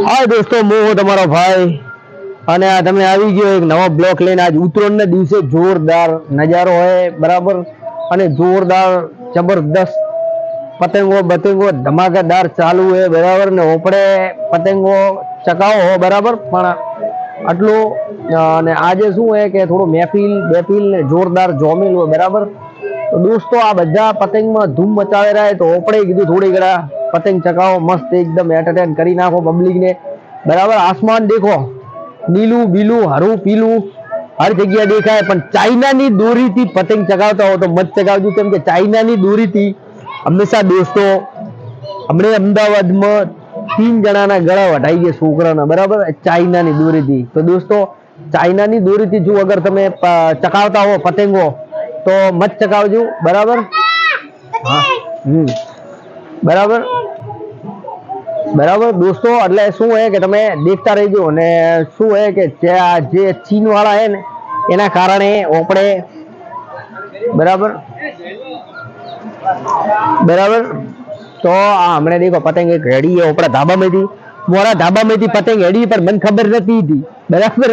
हाय दोस्तों હું તમારો ભાઈ અને આ તમે આવી ગયો એક નવો બ્લોક લઈને આજ ઉત્તરાયણના દિવસે જોરદાર નજારો હોય બરાબર અને જોરદાર જબરદસ્ત પતંગો ધમાકેદાર ચાલુ है બરાબર ને ઓપડે પતંગો ચકાવો હો બરાબર પણ આટલું અને આજે શું है કે થોડું મહેફિલ ને જોરદાર જોમેલ હોય બરાબર તો દોસ્તો આ બધા પતંગમાં ધૂમ મચાવી રહ્યા है તો ઓપડે કીધું થોડી ઘણા पतंग चकाओ मस्त एकदम एंटरटेन करी नाखो पब्लिक ने बराबर। आसमान देखो नीलू बीलू हरू पीलू हर जगह देखा है पण चाइना नी दोरी थी पतंग चकावता हो तो मत चकावजो केम के चाइना नी दोरी थी हमेशा दोस्तों हमने अहमदाबाद में 3 जना ना गळा वढाई गया छोकरा ना बराबर चाइना नी दोरी थी। तो दोस्तों चाइना नी दोरी थी जो अगर तमे चकावता हो पतंगो तो मत चकावजो बराबर। हाँ बराबर बराबर दोस्तों એટલે શું है કે તમે દેખતા રહેજો અને શું है કે જે ચીન વાળા है ને એના કારણે ઓપડે बराबर बराबर तो हमने देखो पतंग एक हेडी है ओपड़ा धाबा में थी मोरा धाबा में थी पतंग हेडी पर मन खबर नहीं थी बराबर